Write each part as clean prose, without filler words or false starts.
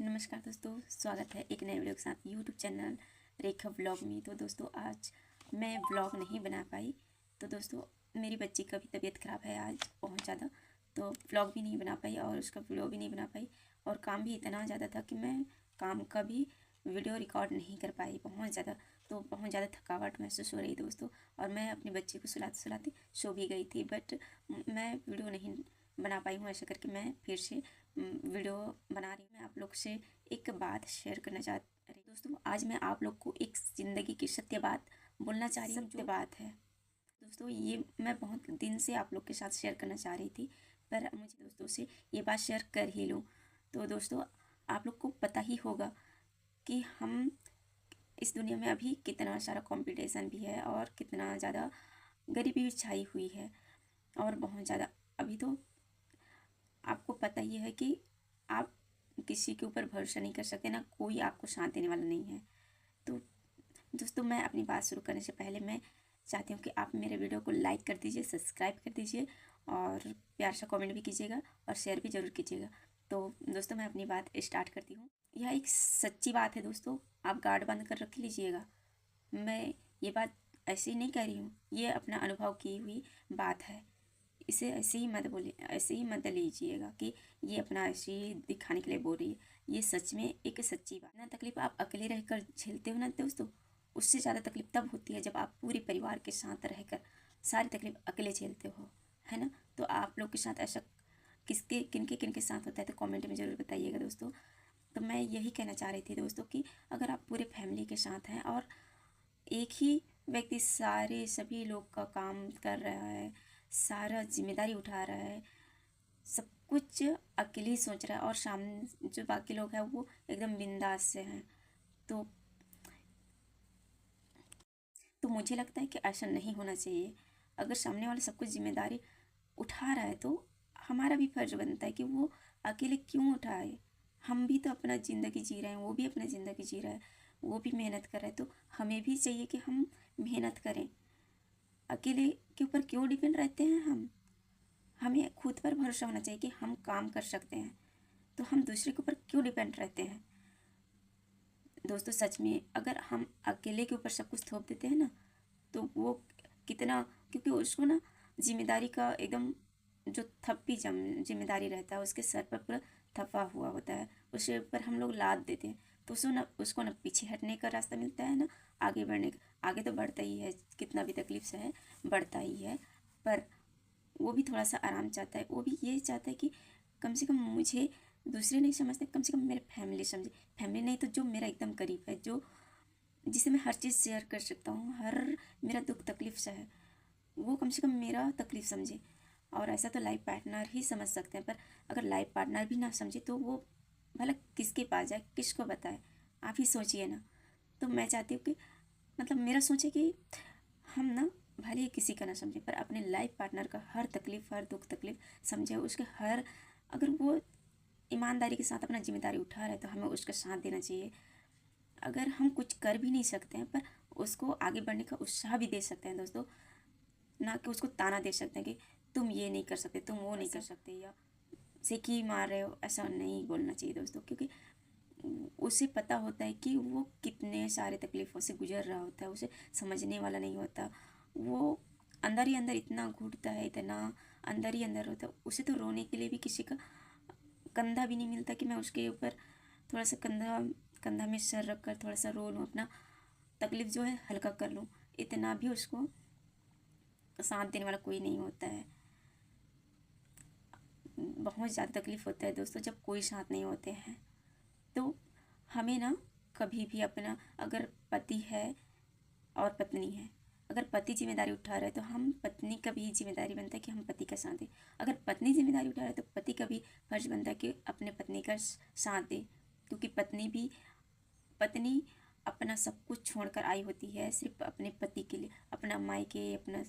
नमस्कार दोस्तों, स्वागत है एक नए वीडियो के साथ यूट्यूब चैनल रेखा व्लॉग में। तो दोस्तों आज मैं व्लॉग नहीं बना पाई। तो दोस्तों मेरी बच्ची का भी तबीयत ख़राब है आज बहुत ज़्यादा, तो व्लॉग भी नहीं बना पाई और उसका वीडियो भी नहीं बना पाई। और काम भी इतना ज़्यादा था कि मैं काम का भी वीडियो रिकॉर्ड नहीं कर पाई बहुत ज़्यादा। तो बहुत ज़्यादा थकावट महसूस हो रही दोस्तों, और मैं अपनी बच्ची को सुलाते सुलाते सो भी गई थी। बट मैं वीडियो नहीं बना पाई हूँ। ऐसा करके मैं फिर से वीडियो बना रही हूँ। मैं आप लोग से एक बात शेयर करना चाह रही दोस्तों। आज मैं आप लोग को एक ज़िंदगी की सत्य बात बोलना चाह रही हूँ। जो बात है दोस्तों, ये मैं बहुत दिन से आप लोग के साथ शेयर करना चाह रही थी, पर मुझे दोस्तों से ये बात शेयर कर ही लूँ। तो दोस्तों आप लोग को पता ही होगा कि हम इस दुनिया में अभी कितना सारा कंपटीशन भी है और कितना ज़्यादा गरीबी भी छाई हुई है। और बहुत ज़्यादा अभी तो आपको पता ही है कि आप किसी के ऊपर भरोसा नहीं कर सकते, ना कोई आपको साथ देने वाला नहीं है। तो दोस्तों मैं अपनी बात शुरू करने से पहले मैं चाहती हूँ कि आप मेरे वीडियो को लाइक कर दीजिए, सब्सक्राइब कर दीजिए और प्यार सा कमेंट भी कीजिएगा और शेयर भी ज़रूर कीजिएगा। तो दोस्तों मैं अपनी बात स्टार्ट करती हूँ। यह एक सच्ची बात है दोस्तों, आप गार्ड बंद कर रख लीजिएगा। मैं ये बात ऐसे ही नहीं कह रही हूँ, ये अपना अनुभव की हुई बात है। इसे ऐसे ही मत बोलिए, ऐसे ही मत लीजिएगा कि ये अपना ऐसे ही दिखाने के लिए बोल रही है। ये सच में एक सच्ची बात। ना तकलीफ आप अकेले रहकर झेलते हो ना दोस्तों, उससे ज़्यादा तकलीफ तब होती है जब आप पूरे परिवार के साथ रहकर सारी तकलीफ अकेले झेलते हो, है ना। तो आप लोग के साथ ऐसा किसके किनके किनके साथ होता है तो कमेंट में ज़रूर बताइएगा दोस्तों। तो मैं यही कहना चाह रही थी दोस्तों कि अगर आप पूरे फैमिली के साथ हैं और एक ही व्यक्ति सारे सभी लोग का काम कर रहा है, सारा जिम्मेदारी उठा रहा है, सब कुछ अकेले ही सोच रहा है और सामने जो बाकी लोग हैं वो एकदम बिंदास से हैं, तो मुझे लगता है कि ऐसा नहीं होना चाहिए। अगर सामने वाला सब कुछ जिम्मेदारी उठा रहा है तो हमारा भी फर्ज बनता है कि वो अकेले क्यों उठाए। हम भी तो अपना ज़िंदगी जी रहे हैं, वो भी अपना ज़िंदगी जी रहा है, वो भी मेहनत कर रहा है, तो हमें भी चाहिए कि हम मेहनत करें। अकेले के ऊपर क्यों डिपेंड रहते हैं हम। हमें खुद पर भरोसा होना चाहिए कि हम काम कर सकते हैं, तो हम दूसरे के ऊपर क्यों डिपेंड रहते हैं। दोस्तों सच में अगर हम अकेले के ऊपर सब कुछ थोप देते हैं ना, तो वो कितना, क्योंकि उसको ना जिम्मेदारी का एकदम जो थप्पी जिम्मेदारी रहता है उसके सर पर पूरा थपा हुआ होता है, उसके ऊपर हम लोग लाद देते हैं, तो उसको ना पीछे हटने का रास्ता मिलता है ना आगे बढ़ने का। आगे तो बढ़ता ही है, कितना भी तकलीफ से है बढ़ता ही है, पर वो भी थोड़ा सा आराम चाहता है। वो भी ये चाहता है कि कम से कम मुझे दूसरे नहीं समझते, कम से कम मेरे फैमिली समझे। फैमिली नहीं तो जो मेरा एकदम करीब है, जो जिसे मैं हर चीज़ शेयर कर सकता हूँ, हर मेरा दुख तकलीफ से है, वो कम से कम मेरा तकलीफ समझे। और ऐसा तो लाइफ पार्टनर ही समझ सकते हैं, पर अगर लाइफ पार्टनर भी ना समझे तो वो भला किसके पास जाए, किसको बताए, आप ही सोचिए ना। तो मैं चाहती हूँ कि मतलब मेरा सोचे कि हम ना भले ही किसी का ना समझे, पर अपने लाइफ पार्टनर का हर तकलीफ हर दुख तकलीफ समझे। उसके हर, अगर वो ईमानदारी के साथ अपना जिम्मेदारी उठा रहा है तो हमें उसका साथ देना चाहिए। अगर हम कुछ कर भी नहीं सकते हैं पर उसको आगे बढ़ने का उत्साह भी दे सकते हैं दोस्तों, ना कि उसको ताना दे सकते हैं कि तुम ये नहीं कर सकते, तुम वो नहीं कर सकते, या सीखी मार रहे हो। ऐसा नहीं बोलना चाहिए दोस्तों, क्योंकि उसे पता होता है कि वो कितने सारे तकलीफ़ों से गुजर रहा होता है, उसे समझने वाला नहीं होता। वो अंदर ही अंदर इतना घुटता है, इतना अंदर ही अंदर होता है, उसे तो रोने के लिए भी किसी का कंधा भी नहीं मिलता कि मैं उसके ऊपर थोड़ा सा कंधा कंधा में सर रख कर थोड़ा सा रो लूँ, अपना तकलीफ़ जो है हल्का कर लूँ। इतना भी उसको साथ देने वाला कोई नहीं होता है। बहुत ज़्यादा तकलीफ़ होता है दोस्तों जब कोई साथ नहीं होते हैं। तो हमें ना कभी भी अपना, अगर पति है और पत्नी है, अगर पति जिम्मेदारी उठा रहा है तो हम पत्नी का भी जिम्मेदारी बनता है कि हम पति का साथ दें। अगर पत्नी जिम्मेदारी उठा रहा है तो पति का भी फर्ज बनता है कि अपने पत्नी का साथ दे, क्योंकि पत्नी अपना सब कुछ छोड़कर आई होती है सिर्फ अपने पति के लिए। अपना मायके, अपना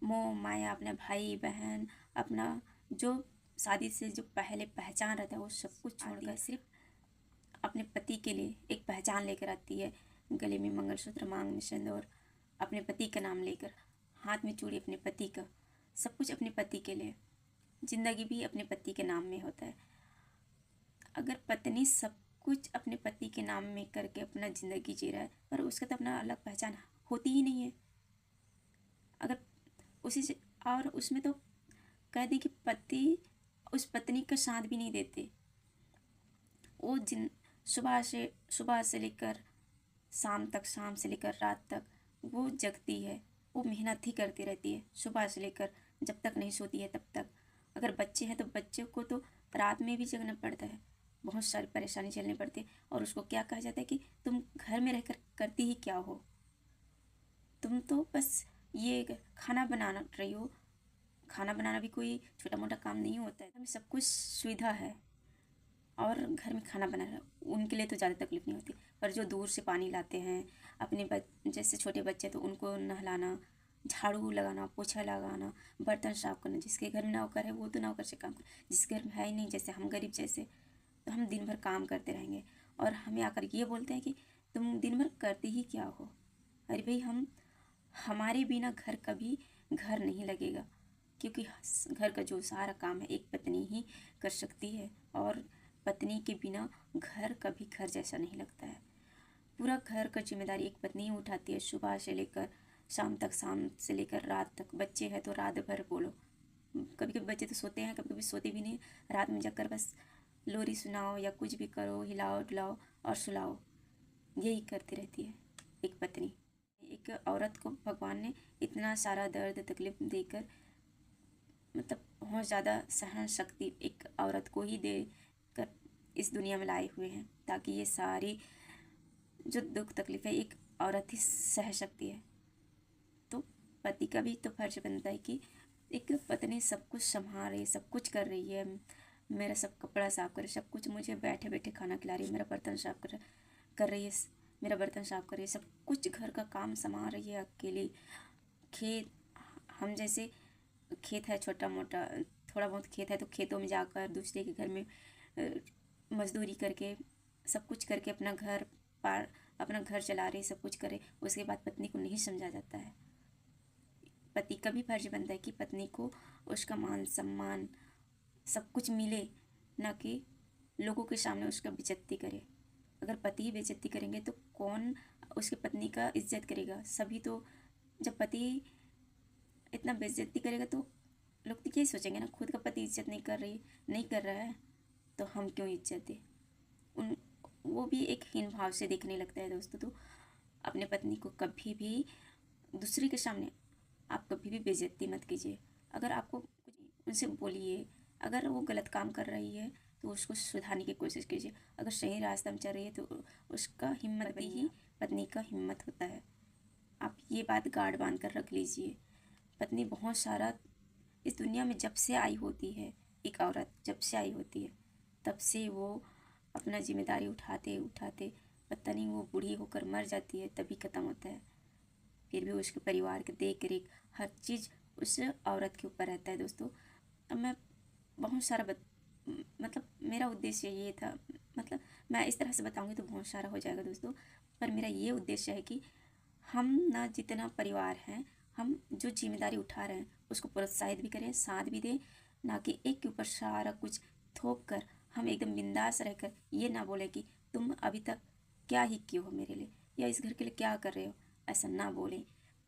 मोह माया, अपना भाई बहन, अपना जो शादी से जो पहले पहचान रहता है वो सब कुछ छोड़कर सिर्फ अपने पति के लिए एक पहचान लेकर आती है। गले में मंगलसूत्र, मांग में सिंदूर, अपने पति का नाम लेकर, हाथ में चूड़ी अपने पति का, सब कुछ अपने पति के लिए। ज़िंदगी भी अपने पति के नाम में होता है। अगर पत्नी सब कुछ अपने पति के नाम में करके अपना ज़िंदगी जी रहा है, पर उसका तो अपना अलग पहचान होती ही नहीं है। अगर उसी से और उसमें तो कह दी कि पति उस पत्नी का साथ भी नहीं देते। वो जिन सुबह से लेकर शाम तक, शाम से लेकर रात तक वो जगती है, वो मेहनत ही करती रहती है सुबह से लेकर जब तक नहीं सोती है तब तक। अगर बच्चे हैं तो बच्चों को तो रात में भी जगना पड़ता है, बहुत सारी परेशानी झेलनी पड़ती है। और उसको क्या कहा जाता है कि तुम घर में रहकर करती ही क्या हो, तुम तो बस ये खाना बना रही हो। खाना बनाना भी कोई छोटा मोटा काम नहीं होता है, हमें सब कुछ सुविधा है। और घर में खाना बनाना उनके लिए तो ज़्यादा तकलीफ नहीं होती, पर जो दूर से पानी लाते हैं अपने जैसे छोटे बच्चे, तो उनको नहलाना, झाड़ू लगाना, पोछा लगाना, बर्तन साफ करना। जिसके घर में नौकर है वो तो नौकर से काम कर, जिसके घर में है ही नहीं, जैसे हम गरीब जैसे, तो हम दिन भर काम करते रहेंगे और हमें आकर ये बोलते हैं कि तुम दिन भर करते ही क्या हो। अरे भाई, हमारे बिना घर कभी घर नहीं लगेगा, क्योंकि घर का जो सारा काम है एक पत्नी ही कर सकती है। और पत्नी के बिना घर कभी घर जैसा नहीं लगता है। पूरा घर का जिम्मेदारी एक पत्नी ही उठाती है, सुबह से लेकर शाम तक, शाम से लेकर रात तक। बच्चे हैं तो रात भर बोलो, कभी कभी बच्चे तो सोते हैं, कभी कभी सोते भी नहीं, रात में जाकर बस लोरी सुनाओ या कुछ भी करो, हिलाओ डुलाओ और सुलाओ, यही करती रहती है एक पत्नी। एक औरत को भगवान ने इतना सारा दर्द तकलीफ देकर, मतलब बहुत ज़्यादा सहन शक्ति एक औरत को ही दे कर इस दुनिया में लाए हुए हैं, ताकि ये सारी जो दुख तकलीफ है एक औरत ही सह सकती है। तो पति का भी तो फर्ज बनता है कि एक पत्नी सब कुछ संभाल रही है, सब कुछ कर रही है, मेरा सब कपड़ा साफ करे, सब कुछ मुझे बैठे बैठे खाना खिला रही है, मेरा बर्तन साफ कर रही है, मेरा बर्तन साफ कर रही है, सब कुछ घर का काम संभाल रही है अकेली। खेत, हम जैसे खेत है छोटा मोटा, थोड़ा बहुत खेत है तो खेतों में जाकर दूसरे के घर में मजदूरी करके, सब कुछ करके अपना घर चला रही, सब कुछ करे। उसके बाद पत्नी को नहीं समझा जाता है। पति का भी फर्ज बनता है कि पत्नी को उसका मान सम्मान सब कुछ मिले, ना कि लोगों के सामने उसका बेइज्जती करे। अगर पति ही बेइज्जती करेंगे तो कौन उसकी पत्नी का इज्जत करेगा? सभी तो, जब पति इतना बेइज्जती करेगा तो लोग तो यही सोचेंगे ना, खुद का पति इज्जत नहीं कर रहा है तो हम क्यों इज्जत दें। उन वो भी एक हीन भाव से देखने लगता है दोस्तों। तो अपने पत्नी को कभी भी दूसरे के सामने आप कभी भी बेइज्जती मत कीजिए। अगर आपको कुछ उनसे बोलिए, अगर वो गलत काम कर रही है तो उसको सुधारने की कोशिश कीजिए। अगर सही रास्ता में चल रही है तो उसका हिम्मत ही पत्नी का हिम्मत होता है। आप ये बात गार्ड बांध कर रख लीजिए। पत्नी बहुत सारा इस दुनिया में जब से आई होती है, एक औरत जब से आई होती है तब से वो अपना जिम्मेदारी उठाते उठाते पता नहीं वो बूढ़ी होकर मर जाती है तभी ख़त्म होता है। फिर भी उसके परिवार की देख रेख हर चीज़ उस औरत के ऊपर रहता है दोस्तों। अब मैं बहुत सारा मतलब मेरा उद्देश्य ये था, मतलब मैं इस तरह से बताऊंगी तो बहुत सारा हो जाएगा दोस्तों, पर मेरा ये उद्देश्य है कि हम ना जितना परिवार हैं, हम जो जिम्मेदारी उठा रहे हैं उसको प्रोत्साहित भी करें, साथ भी दें, ना कि एक के ऊपर सारा कुछ थोप कर हम एकदम बिंदास रहकर ये ना बोले कि तुम अभी तक क्या ही किए हो मेरे लिए, या इस घर के लिए क्या कर रहे हो, ऐसा ना बोलें।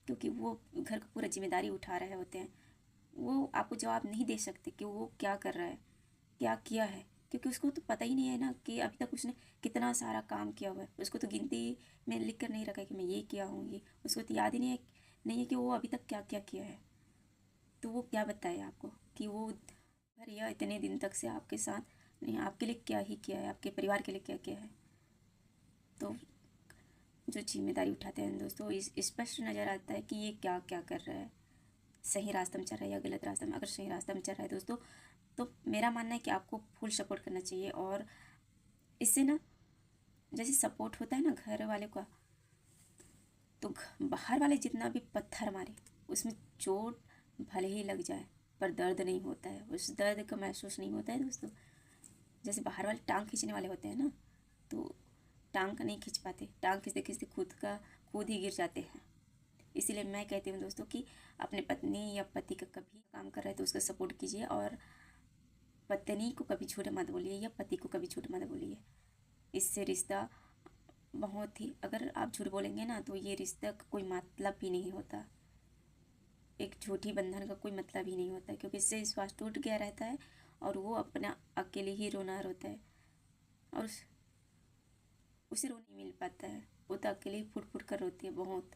क्योंकि वो घर का पूरा जिम्मेदारी उठा रहे होते हैं, वो आपको जवाब नहीं दे सकते कि वो क्या कर रहा है, क्या किया है, क्योंकि उसको तो पता ही नहीं है ना कि अभी तक उसने कितना सारा काम किया हुआ है। उसको तो गिनती में लिख कर नहीं रखा है कि मैं ये किया हूँ, ये उसको तो याद ही नहीं है कि वो अभी तक क्या क्या किया है। तो वो क्या बताए आपको कि वो भैया इतने दिन तक से आपके साथ नहीं, आपके लिए क्या ही किया है, आपके परिवार के लिए क्या किया है। तो जो जिम्मेदारी उठाते हैं दोस्तों, इस स्पष्ट नज़र आता है कि ये क्या क्या कर रहा है, सही रास्ते में चल रहा है या गलत रास्ते में। अगर सही रास्ते में चल रहा है दोस्तों तो मेरा मानना है कि आपको फुल सपोर्ट करना चाहिए। और इससे ना, जैसे सपोर्ट होता है ना घर वाले का, तो बाहर वाले जितना भी पत्थर मारे उसमें चोट भले ही लग जाए पर दर्द नहीं होता है, उस दर्द का महसूस नहीं होता है दोस्तों। जैसे बाहर वाले टांग खींचने वाले होते हैं ना, तो टांग का नहीं खींच पाते, टांग खींचते खींचते खुद ही गिर जाते हैं। इसीलिए मैं कहती हूँ दोस्तों कि अपने पत्नी या पति का कभी काम कर रहे हैं तो उसका सपोर्ट कीजिए, और पत्नी को कभी झूठ मत बोलिए या पति को कभी झूठ मत बोलिए। इससे रिश्ता बहुत ही, अगर आप झूठ बोलेंगे ना तो ये रिश्ता का कोई मतलब ही नहीं होता, एक झूठी बंधन का कोई मतलब ही नहीं होता, क्योंकि इससे विश्वास टूट गया रहता है और वो अपना अकेले ही रोना रोता है और उसे रोने नहीं मिल पाता है, वो तो अकेले ही फुट फुट कर रोती है बहुत।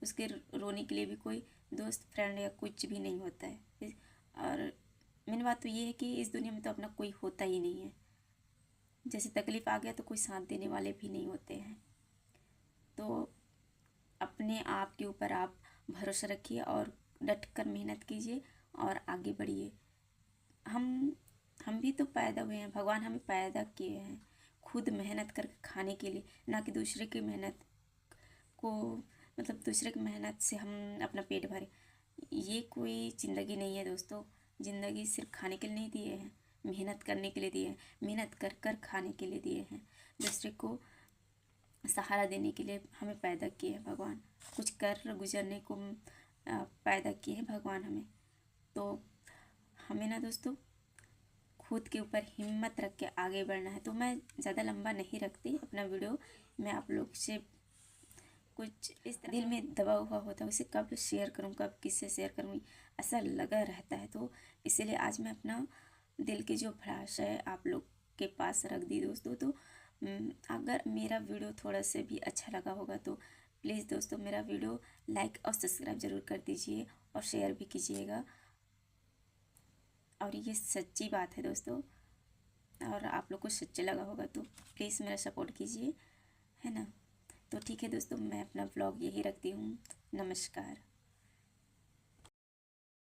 उसके रोने के लिए भी कोई दोस्त फ्रेंड या कुछ भी नहीं होता है। और मेन बात तो ये है कि इस दुनिया में तो अपना कोई होता ही नहीं है। जैसे तकलीफ़ आ गया तो कोई साथ देने वाले भी नहीं होते हैं। तो अपने आप के ऊपर आप भरोसा रखिए और डट कर मेहनत कीजिए और आगे बढ़िए। हम भी तो पैदा हुए हैं, भगवान हमें पैदा किए हैं खुद मेहनत करके खाने के लिए, ना कि दूसरे की मेहनत को, मतलब दूसरे की मेहनत से हम अपना पेट भरें। ये कोई ज़िंदगी नहीं है दोस्तों। ज़िंदगी सिर्फ खाने के लिए नहीं दिए हैं, मेहनत करने के लिए दिए हैं, मेहनत कर कर खाने के लिए दिए हैं, दूसरे को सहारा देने के लिए हमें पैदा किए हैं भगवान, कुछ कर गुजरने को पैदा किए हैं भगवान हमें। तो हमें ना दोस्तों खुद के ऊपर हिम्मत रख के आगे बढ़ना है। तो मैं ज़्यादा लंबा नहीं रखती अपना वीडियो, मैं आप लोग से कुछ इस तरह दिल में दबा हुआ होता है, उसे कब शेयर करूं, कब किससे शेयर करूं, ऐसा लगा रहता है। तो इसीलिए आज मैं अपना दिल की जो भड़ास है आप लोग के पास रख दी दोस्तों। तो अगर मेरा वीडियो थोड़ा से भी अच्छा लगा होगा तो प्लीज़ दोस्तों मेरा वीडियो लाइक और सब्सक्राइब ज़रूर कर दीजिए और शेयर भी कीजिएगा। और ये सच्ची बात है दोस्तों, और आप लोग को सच्चा लगा होगा तो प्लीज़ मेरा सपोर्ट कीजिए, है ना। तो ठीक है दोस्तों, मैं अपना व्लॉग यही रखती हूँ। नमस्कार।